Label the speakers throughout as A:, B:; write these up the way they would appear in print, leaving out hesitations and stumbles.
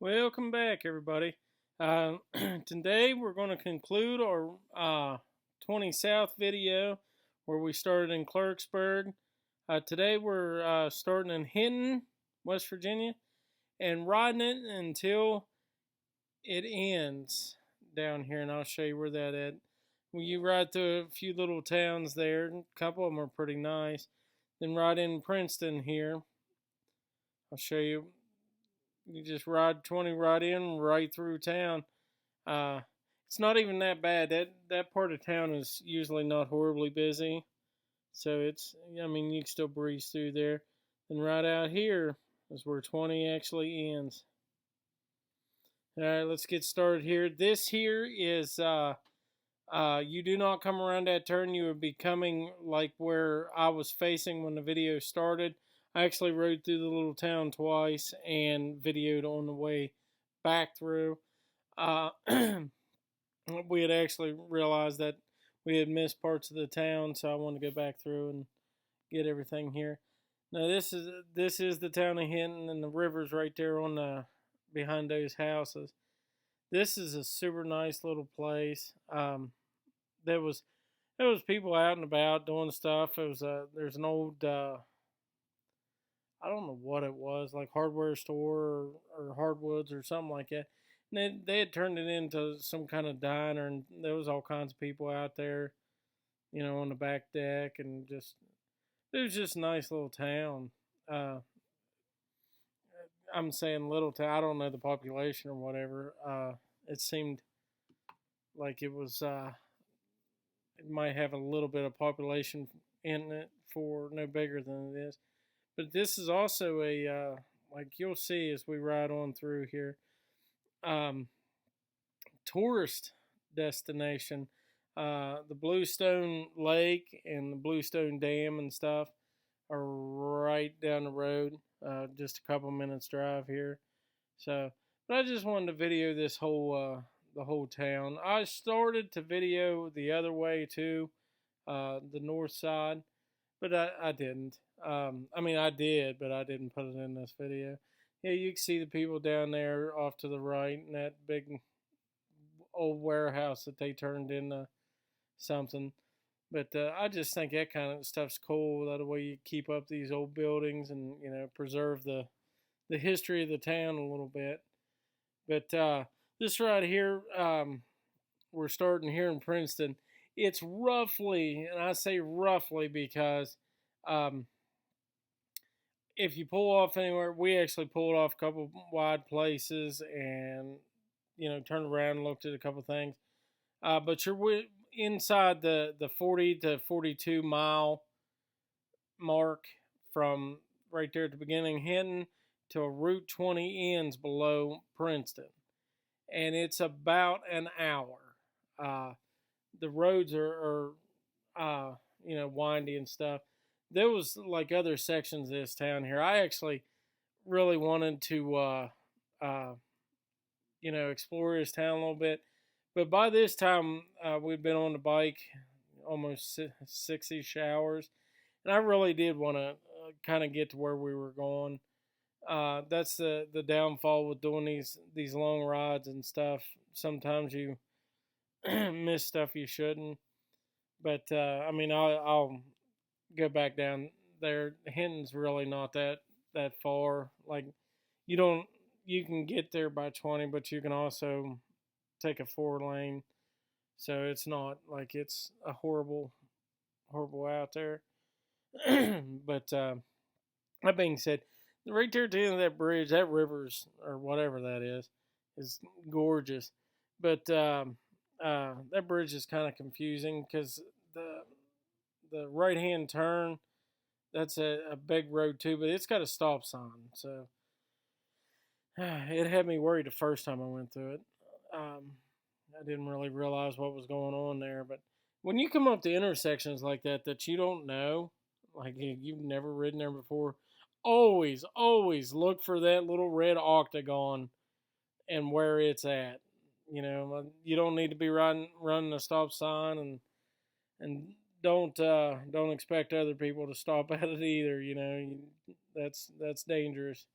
A: Welcome back, everybody. Today we're going to conclude our 20 South video where we started in Clarksburg. Today we're starting in Hinton, West Virginia, and riding it until it ends down here, and I'll show you where that at. Well, you ride through a few little towns there, a couple of them are pretty nice. Then ride in Princeton here. I'll show you. You just ride 20 right in, right through town. It's not even that bad. That part of town is usually not horribly busy, so you can still breeze through there. And right out here is where 20 actually ends. All right, let's get started here. This here is you do not come around that turn. You would be coming like where I was facing when the video started. I actually rode through the little town twice and videoed on the way back through. We had actually realized that we had missed parts of the town, so I wanted to go back through and get everything here. Now this is the town of Hinton, and the river's right there on the behind those houses. This is a super nice little place. There was people out and about doing stuff. There's an old I don't know what it was, like hardware store or hardwoods or something like that. And they had turned it into some kind of diner, and there was all kinds of people out there, on the back deck, and it was just a nice little town. I'm saying little town. I don't know the population or whatever. It seemed like it was. It might have a little bit of population in it for no bigger than it is. But this is also like you'll see as we ride on through here, tourist destination. The Bluestone Lake and the Bluestone Dam and stuff are right down the road, just a couple minutes drive here. But I just wanted to video this the whole town. I started to video the other way too, the north side, but I didn't. I did, but I didn't put it in this video. Yeah, you can see the people down there off to the right, and that big old warehouse that they turned into something. But I just think that kind of stuff's cool. That way you keep up these old buildings and preserve the history of the town a little bit. But this right here, we're starting here in Princeton. It's roughly, and I say roughly because if you pull off anywhere, we actually pulled off a couple wide places and turned around and looked at a couple things. But you're inside the 40 to 42 mile mark from right there at the beginning of Hinton till Route 20 ends below Princeton, and it's about an hour. The roads are windy and stuff. There was like other sections of this town here. I actually really wanted to explore this town a little bit, but by this time we'd been on the bike almost 6-ish hours, and I really did want to kind of get to where we were going. That's the downfall with doing these long rides and stuff. Sometimes you miss stuff you shouldn't. But I'll go back down there. Hinton's really not that far. Like you can get there by 20, but you can also take a 4-lane. So it's not like it's a horrible out there. But that being said, right there at the end of that bridge, that river's or whatever that is gorgeous. But that bridge is kind of confusing because the right hand turn, that's a big road too, but it's got a stop sign, so it had me worried the first time I went through it. I didn't really realize what was going on there, but when you come up to intersections like that you don't know, like you've never ridden there before, always look for that little red octagon and where it's at. You don't need to be running a stop sign, and don't expect other people to stop at it either. That's dangerous,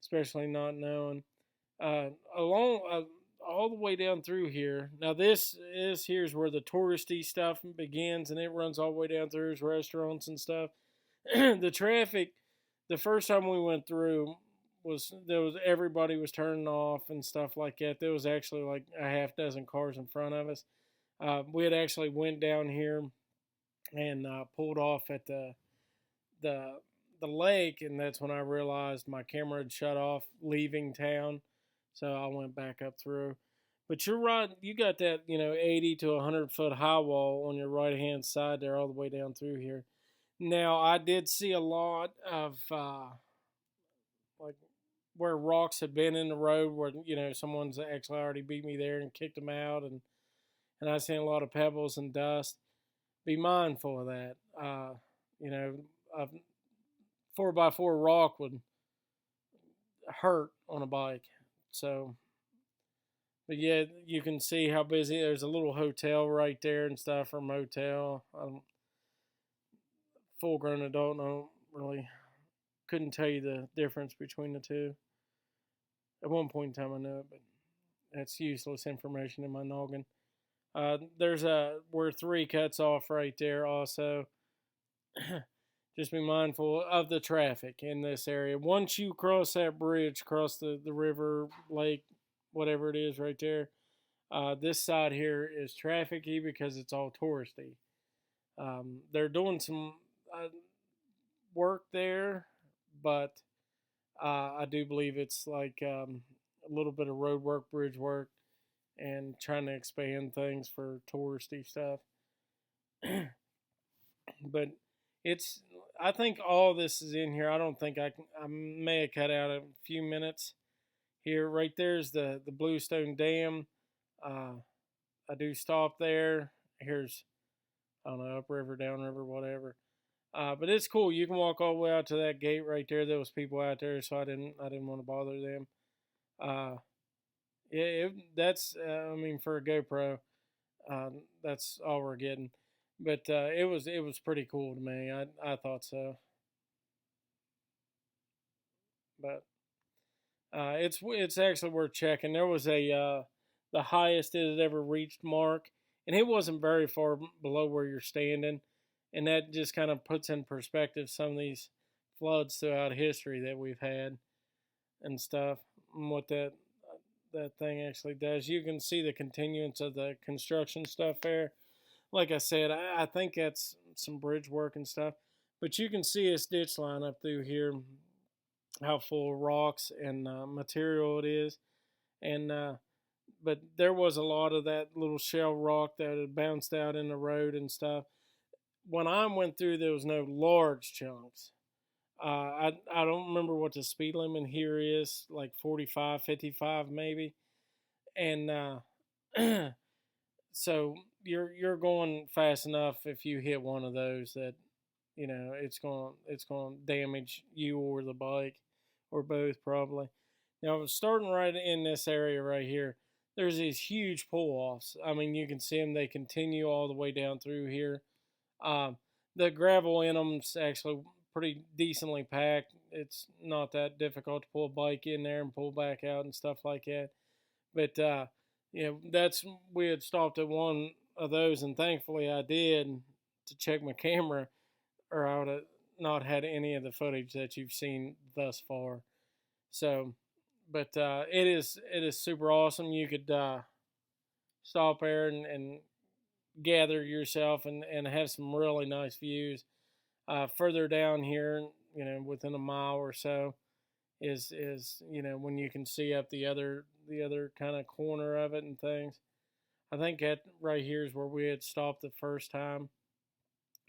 A: especially not knowing. along all the way down through here. Now here's where the touristy stuff begins, and it runs all the way down through his restaurants and stuff. The traffic, the first time we went through, was everybody was turning off and stuff like that. There was actually like a half dozen cars in front of us. We had actually went down here and pulled off at the the lake, and that's when I realized my camera had shut off leaving town. So I went back up through. But you're right, you got that 80 to 100 foot high wall on your right hand side there, all the way down through here. Now I did see a lot of like where rocks had been in the road, where someone's actually already beat me there and kicked them out, and I seen a lot of pebbles and dust. Be mindful of that. A 4x4 rock would hurt on a bike. So, but yeah, you can see how busy. There's a little hotel right there and stuff, or motel. Full grown adult, I don't really couldn't tell you the difference between the two. At one point in time I knew it, but that's useless information in my noggin. There's where 3 cuts off right there also. Just be mindful of the traffic in this area. Once you cross that bridge, cross the river, lake, whatever it is right there, this side here is trafficy because it's all touristy. They're doing some work there, but I do believe it's like a little bit of road work, bridge work, and trying to expand things for touristy stuff. But I think all this is in here. I don't think I may have cut out a few minutes here. Right there's the Bluestone Dam. I do stop there. Here's, I don't know, upriver, downriver, whatever. But it's cool. You can walk all the way out to that gate right there. There was people out there, so I didn't want to bother them. That's I mean, for a GoPro, that's all we're getting. But it was pretty cool to me. I thought so. But it's actually worth checking. There was the highest it had ever reached mark, and it wasn't very far below where you're standing, and that just kind of puts in perspective some of these floods throughout history that we've had and stuff, and what that thing actually does. You can see the continuance of the construction stuff there. Like I said, I think that's some bridge work and stuff. But you can see this ditch line up through here, how full of rocks and material it is. And but there was a lot of that little shell rock that had bounced out in the road and stuff. When I went through, there was no large chunks. I don't remember what the speed limit here is, like 45, 55 maybe. And so you're going fast enough if you hit one of those that it's going to damage you or the bike, or both probably. Now, starting right in this area right here, there's these huge pull-offs. I mean, you can see them. They continue all the way down through here. The gravel in them's actually pretty decently packed. It's not that difficult to pull a bike in there and pull back out and stuff like that. But we had stopped at one of those, and thankfully I did, to check my camera, or I would have not had any of the footage that you've seen thus far. So, but it is super awesome. You could stop there and gather yourself and have some really nice views. Further down here, within a mile or so, is when you can see up the other kind of corner of it and things. I think that right here is where we had stopped the first time,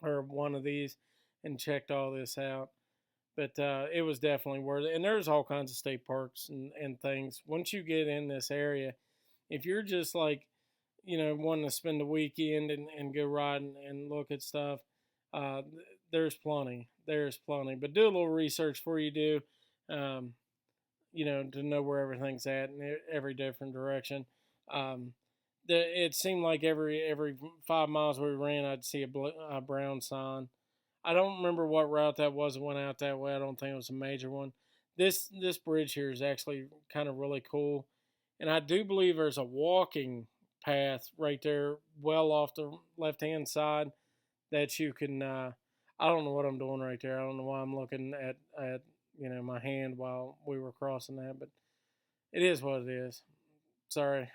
A: or one of these, and checked all this out. But it was definitely worth it. And there's all kinds of state parks and things. Once you get in this area, if you're just like, wanting to spend the weekend and go riding and look at stuff, there's plenty. There's plenty. But do a little research before you do, to know where everything's at in every different direction. It seemed like every 5 miles we ran, I'd see a brown sign. I don't remember what route that was that went out that way. I don't think it was a major one. this bridge here is actually kind of really cool, and I do believe there's a walking path right there, well off the left hand side that you can. I don't know what I'm doing right there. I don't know why I'm looking at my hand while we were crossing that, but it is what it is. Sorry,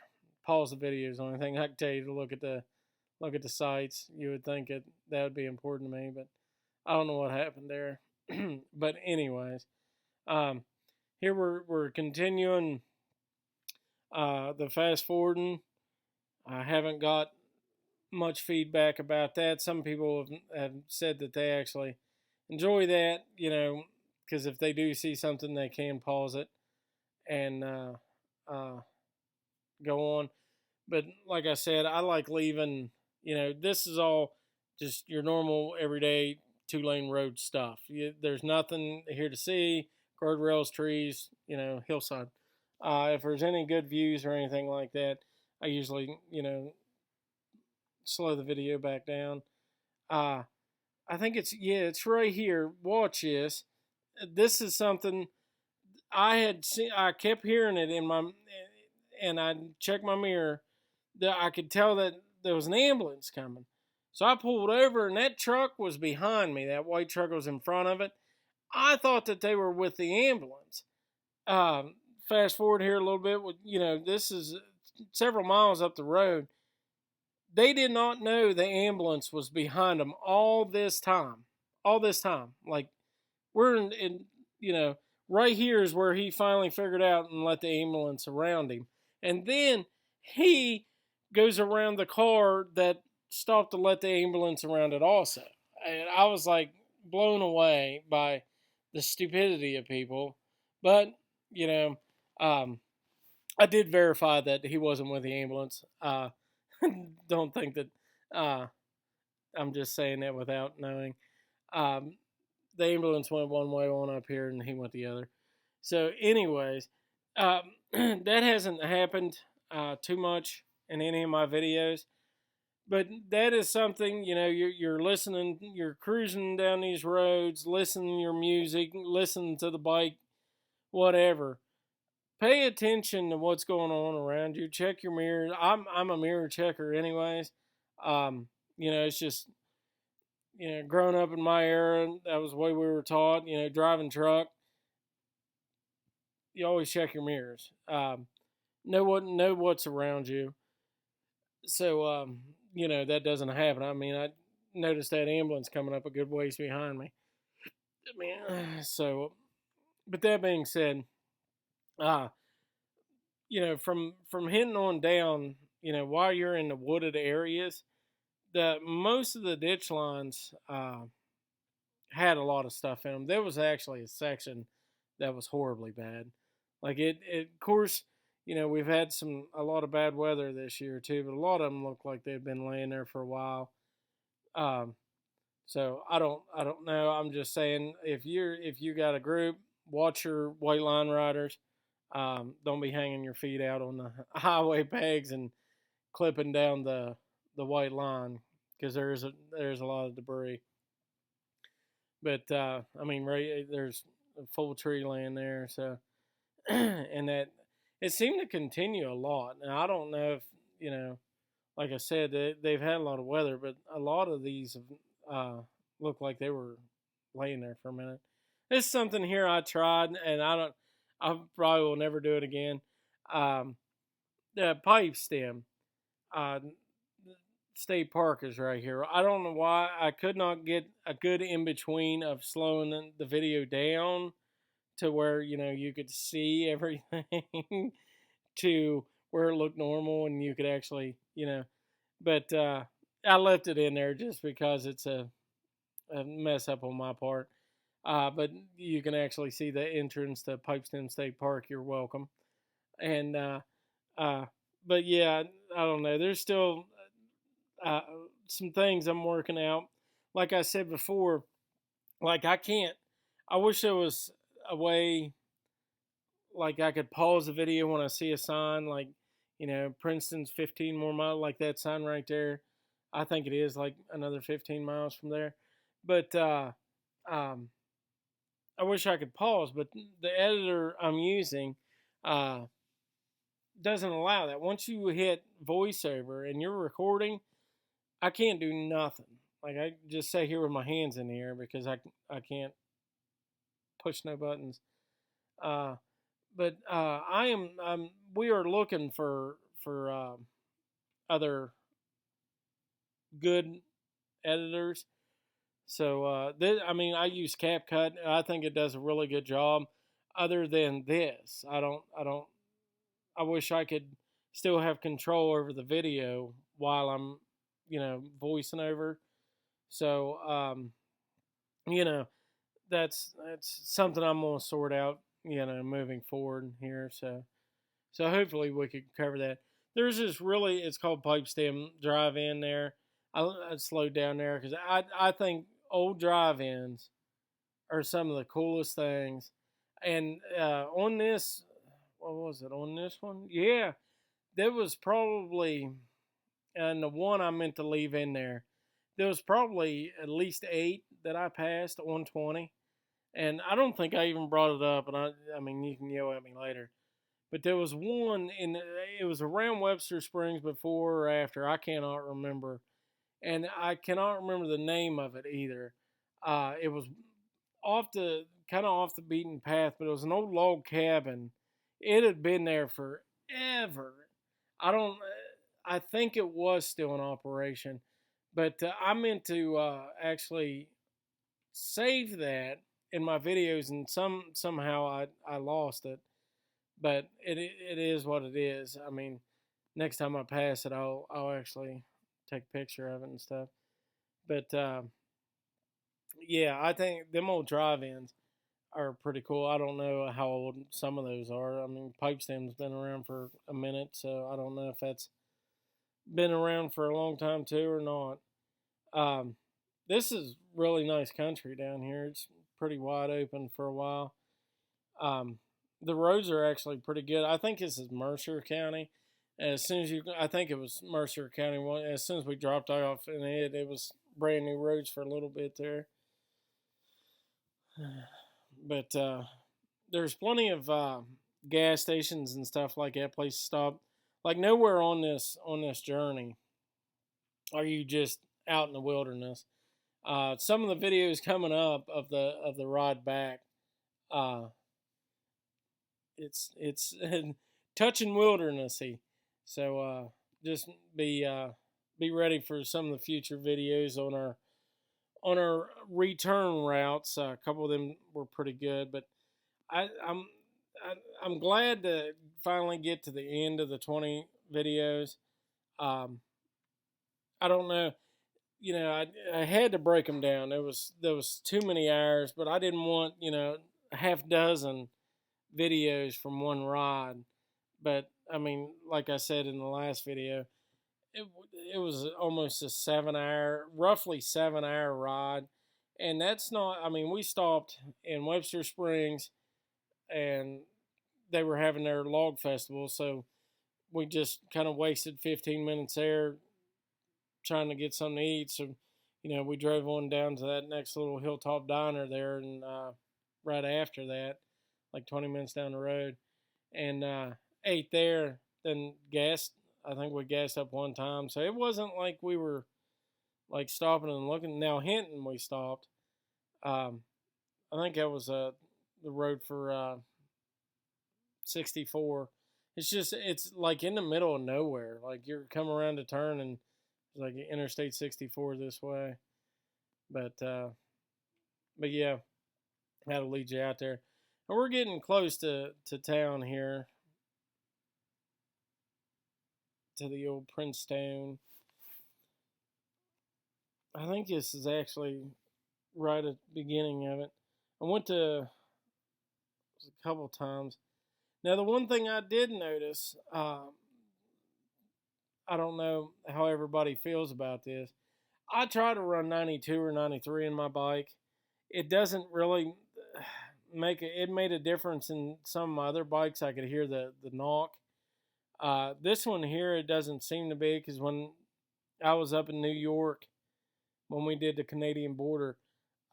A: pause the video is the only thing I can tell you to look at the sites. You would think that would be important to me, but I don't know what happened there. But anyways, um, here we're continuing the fast forwarding. I haven't got much feedback about that. Some people have said that they actually enjoy that, because if they do see something, they can pause it and uh, go on. But like I said, I like leaving. This is all just your normal everyday 2-lane road stuff. There's nothing here to see. Guardrails, trees, hillside. If there's any good views or anything like that, I usually, slow the video back down. I think it's right here. Watch this. This is something I had seen. I kept hearing it and I checked my mirror. That I could tell that there was an ambulance coming. So I pulled over, and that truck was behind me. That white truck was in front of it. I thought that they were with the ambulance. Fast forward here a little bit. This is several miles up the road. They did not know the ambulance was behind them all this time. All this time. Like, we're right here is where he finally figured out and let the ambulance around him. And then he goes around the car that stopped to let the ambulance around it also. And I was like blown away by the stupidity of people. But, I did verify that he wasn't with the ambulance. Don't think that I'm just saying that without knowing. Um, the ambulance went one way on up here and he went the other. So, anyways, that hasn't happened too much in any of my videos. But that is something, you're listening, you're cruising down these roads, listening to your music, listening to the bike, whatever. Pay attention to what's going on around you. Check your mirror. I'm a mirror checker anyways. It's just, growing up in my era, that was the way we were taught, driving truck. You always check your mirrors. Know what's around you. So, that doesn't happen. I mean, I noticed that ambulance coming up a good ways behind me. So, but that being said, from Hinton on down, while you're in the wooded areas, most of the ditch lines had a lot of stuff in them. There was actually a section that was horribly bad. Like of course, we've had a lot of bad weather this year too, but a lot of them look like they've been laying there for a while. So I don't know. I'm just saying, if you got a group, watch your white line riders. Don't be hanging your feet out on the highway pegs and clipping down the white line, because there's a lot of debris. But right there's a full tree laying there, so and that it seemed to continue a lot. And I don't know if like I said, they've had a lot of weather, but a lot of these look like they were laying there for a minute. This is something here I tried, and I probably will never do it again. The pipe stem. State Park is right here. I don't know why I could not get a good in between of slowing the video down to where you could see everything to where it looked normal and you could actually But I left it in there just because it's a mess up on my part. But you can actually see the entrance to Pipestem State Park. You're welcome. And but yeah, I don't know. There's still some things I'm working out. Like I said before, like I wish there was a way, like I could pause the video when I see a sign, like, Princeton's 15 more miles, like that sign right there. I think it is like another 15 miles from there. But I wish I could pause, but the editor I'm using uh, doesn't allow that. Once you hit voiceover and you're recording, I can't do nothing. Like I just sit here with my hands in the air because I can't push no buttons. Uh, but we are looking for other good editors. So I mean, I use CapCut. I think it does a really good job. Other than this, I wish I could still have control over the video while I'm, voicing over. So, you know, that's something I'm gonna sort out, moving forward here. So hopefully we could cover that. There's this really, it's called Pipestem Drive-In there. I slowed down there because I think old drive-ins are some of the coolest things. And on this, what was it, on this one? Yeah, there was probably, and the one I meant to leave in there was probably at least 8 that I passed on 20. And I don't think I even brought it up, and I mean, you can yell at me later. But there was one it was around Webster Springs before or after. I cannot remember. And I cannot remember the name of it either. It was kind of off the beaten path, but it was an old log cabin. It had been there forever. I don't, I think it was still in operation, but I meant to actually save that in my videos, and somehow I lost it. But it is what it is. I mean, next time I pass it, I'll actually take a picture of it and stuff. But yeah, I think them old drive-ins are pretty cool. I don't know how old some of those are. I mean, Pipestem's been around for a minute, so I don't know if that's been around for a long time too or not. This is really nice country down here. It's pretty wide open for a while. The roads are actually pretty good. I think this is Mercer County. As soon as I think it was Mercer County. As soon as we dropped off in it was brand new roads for a little bit there. But there's plenty of gas stations and stuff like that, place to stop. Like nowhere on this journey are you just out in the wilderness. Some of the videos coming up of the ride back, it's touching wildernessy. So just be ready for some of the future videos on our return routes. A couple of them were pretty good, but I, I'm I'm glad to finally get to the end of the 20 videos. Um, I don't know, I had to break them down. There was too many hours, but I didn't want a half dozen videos from one ride. But I mean, like I said in the last video, it it was almost a 7 hour, roughly 7 hour ride, and that's not. I mean, we stopped in Webster Springs, and they were having their log festival, so we just kind of wasted 15 minutes there trying to get something to eat. So, we drove on down to that next little hilltop diner there, and right after that, like 20 minutes down the road, and ate there. Then gassed. I think we gassed up one time, so it wasn't like we were like stopping and looking. Now Hinton, we stopped. Um, I think that was the road for 64. It's like in the middle of nowhere. Like you're coming around a turn and it's like Interstate 64 this way. But yeah, that'll lead you out there. And we're getting close to town here, to the old Princeton. I think this is actually right at the beginning of it. I went to a couple times. Now, the one thing I did notice, I don't know how everybody feels about this. I try to run 92 or 93 in my bike. It doesn't really it made a difference in some of my other bikes. I could hear the knock. This one here, it doesn't seem to be, because when I was up in New York, when we did the Canadian border,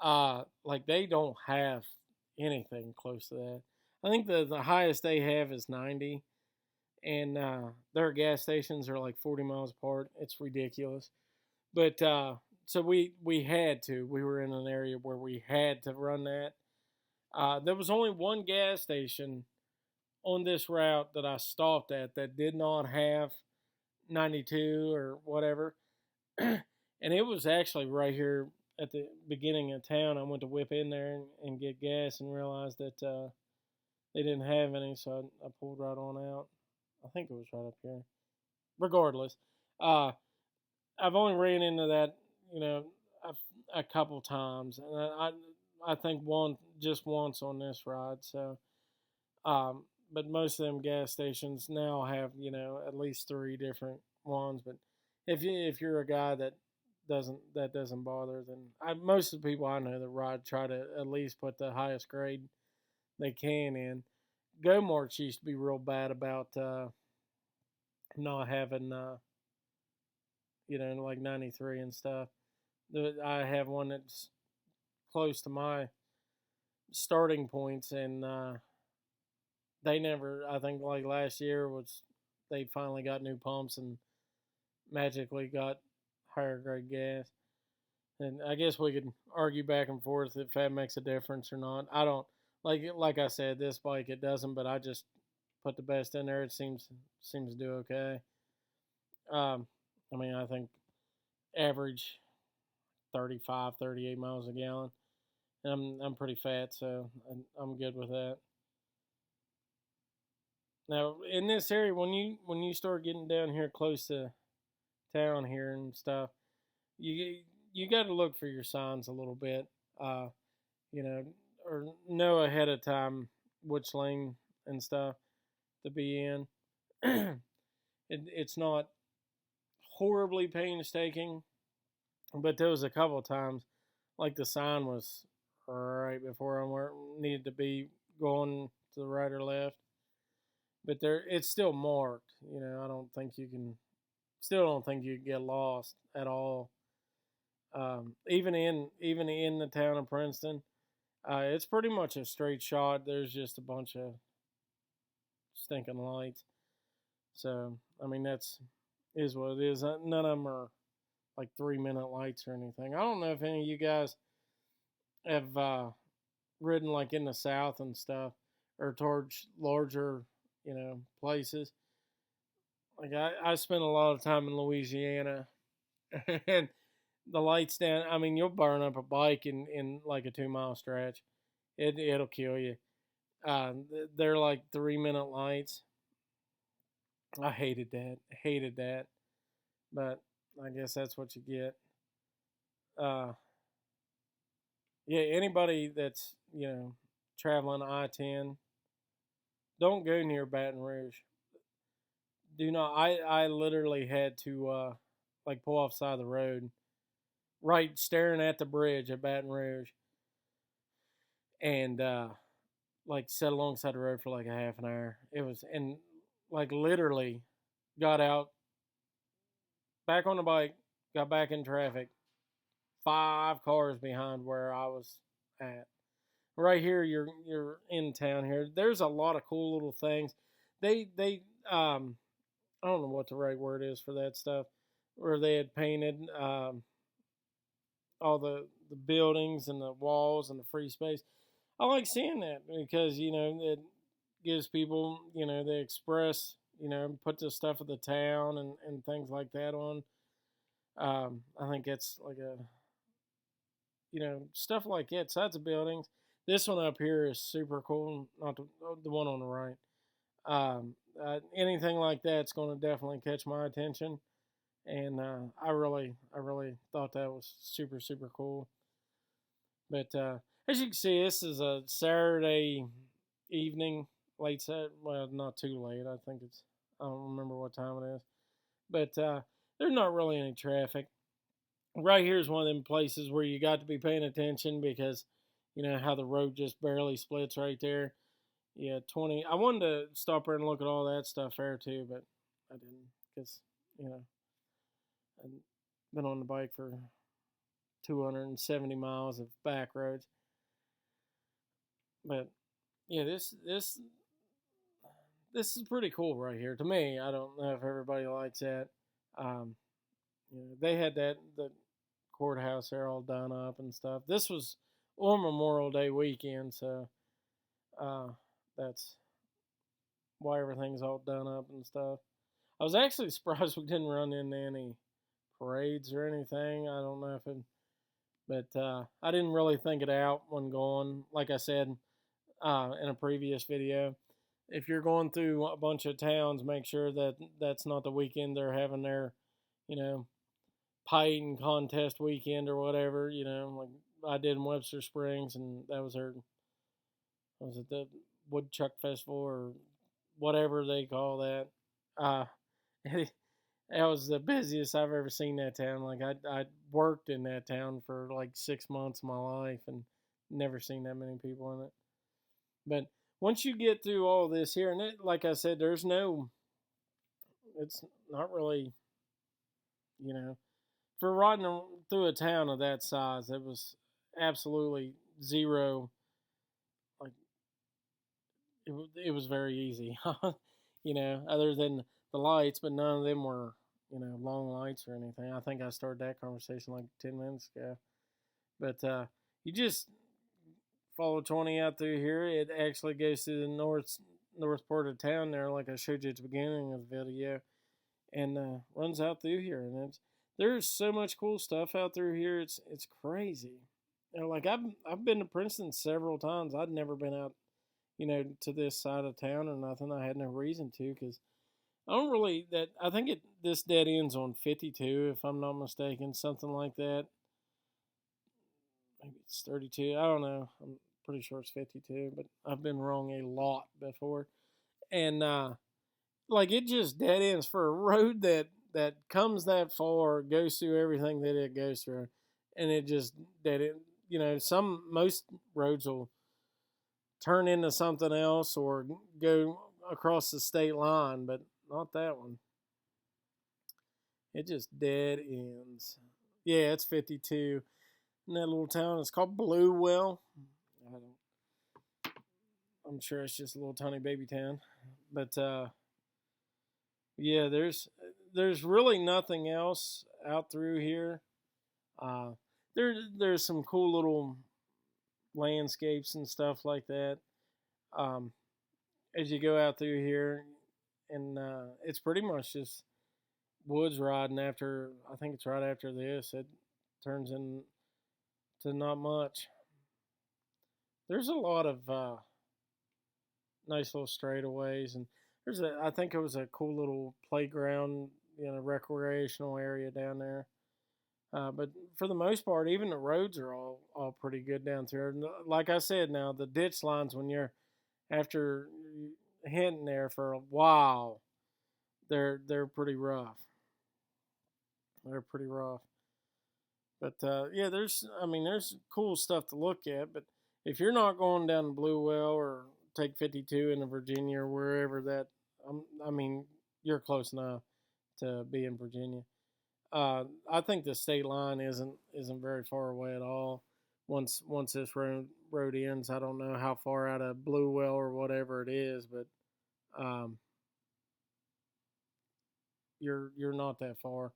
A: like they don't have anything close to that. I think the highest they have is 90, and their gas stations are like 40 miles apart. It's ridiculous. But so we had to. We were in an area where we had to run that. There was only one gas station on this route that I stopped at that did not have 92 or whatever. And it was actually right here at the beginning of town. I went to whip in there and get gas and realized that they didn't have any, so I pulled right on out. I think it was right up here. Regardless, uh, I've only ran into that, you know, a couple times, and I think just once on this ride. So, but most of them gas stations now have, at least three different ones. But if you're a guy that doesn't bother, then most of the people I know that ride try to at least put the highest grade they can in. Go-marts used to be real bad about not having like 93 and stuff. I have one that's close to my starting points, and they never. I think like last year was they finally got new pumps and magically got higher grade gas. And I guess we could argue back and forth if that makes a difference or not. I don't like I said, this bike it doesn't, but I just put the best in there. It seems to do okay. I mean, I think average 35, 38 miles a gallon. And I'm pretty fat, so I'm good with that. Now, in this area, when you start getting down here close to town here and stuff, you got to look for your signs a little bit, you know, or know ahead of time which lane and stuff to be in. It's not horribly painstaking, but there was a couple of times, like the sign was right before I needed to be going to the right or left, but it's still marked. I don't think you can. Still don't think you can get lost at all. Even in the town of Princeton, it's pretty much a straight shot. There's just a bunch of stinking lights. So I mean is what it is. None of them are like 3-minute lights or anything. I don't know if any of you guys have ridden like in the South and stuff, or towards larger, places. Like I spent a lot of time in Louisiana, and the lights down. I mean, you'll burn up a bike in like a 2 mile stretch. It'll kill you. They're like 3-minute lights. I hated that. Hated that. But I guess that's what you get. Uh, yeah. Anybody that's traveling I-10, don't go near Baton Rouge. Do not. I literally had to like pull off the side of the road, right staring at the bridge at Baton Rouge, and like sat alongside the road for like a half an hour. It was, and like literally got out, back on the bike, got back in traffic, 5 cars behind where I was at. Right here, you're in town here. There's a lot of cool little things. They I don't know what the right word is for that stuff, where they had painted all the buildings and the walls and the free space. I like seeing that because it gives people they express put the stuff of the town and things like that on. I think it's like a stuff like that. Sides of buildings. This one up here is super cool. Not the one on the right. Anything like that's going to definitely catch my attention, and I really thought that was super super cool. But as you can see, this is a Saturday evening, late Saturday. Well, not too late. I think I don't remember what time it is, but there's not really any traffic. Right here is one of them places where you got to be paying attention because how the road just barely splits right there. Yeah, 20. I wanted to stop there and look at all that stuff there too, but I didn't because, I've been on the bike for 270 miles of back roads. But yeah, this is pretty cool right here to me. I don't know if everybody likes that. Um, they had the courthouse there all done up and stuff. This was on Memorial Day weekend, so uh, that's why everything's all done up and stuff. I was actually surprised we didn't run into any parades or anything. I don't know if it, but I didn't really think it out when going. Like I said in a previous video, if you're going through a bunch of towns, make sure that that's not the weekend they're having their, you know, pie contest weekend or whatever. You know, like I did in Webster Springs, and that was their, was it the Woodchuck Festival or whatever they call that. Uh, that was the busiest I've ever seen that town. Like I worked in that town for like 6 months of my life and never seen that many people in it. But once you get through all this here, and it, like I said, it's not really, you know, for riding through a town of that size, it was absolutely zero. Like it was very easy, other than the lights, but none of them were, long lights or anything. I think I started that conversation like 10 minutes ago. But you just follow 20 out through here. It actually goes to the north part of town there, like I showed you at the beginning of the video, and runs out through here. And there's so much cool stuff out through here. It's crazy. Like I've been to Princeton several times. I'd never been out, to this side of town or nothing. I had no reason to, because I don't really that. I think this dead ends on 52, if I'm not mistaken, something like that. Maybe it's 32. I don't know. I'm pretty sure it's 52, but I've been wrong a lot before. And like it just dead ends for a road that comes that far, goes through everything that it goes through, and it just dead end. Most roads will turn into something else or go across the state line, but not that one. It just dead ends. Yeah, it's 52. In that little town, it's called Bluewell. I'm sure it's just a little tiny baby town, but yeah, there's really nothing else out through here. Uh, there's some cool little landscapes and stuff like that. Um, as you go out through here, and it's pretty much just woods riding. After, I think it's right after this, it turns into not much. There's a lot of nice little straightaways, and I think it was a cool little playground, recreational area down there. But for the most part, even the roads are all pretty good down there. And like I said, now the ditch lines, when you're after Hinton there for a while, they're pretty rough. They're pretty rough. But yeah, there's cool stuff to look at. But if you're not going down to Bluewell or take 52 into Virginia or wherever that, you're close enough to be in Virginia. I think the state line isn't very far away at all. Once this road ends, I don't know how far out of Bluewell or whatever it is, but you're not that far.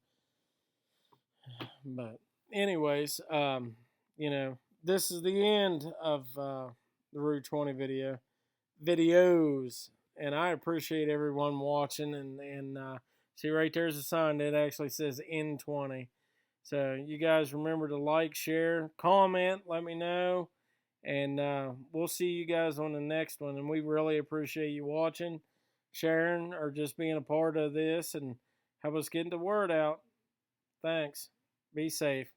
A: But anyways, this is the end of the Route 20 videos, and I appreciate everyone watching. And see right there's a sign that actually says N20. So you guys remember to like, share, comment, let me know, and we'll see you guys on the next one. And we really appreciate you watching, sharing, or just being a part of this and help us getting the word out. Thanks. Be safe.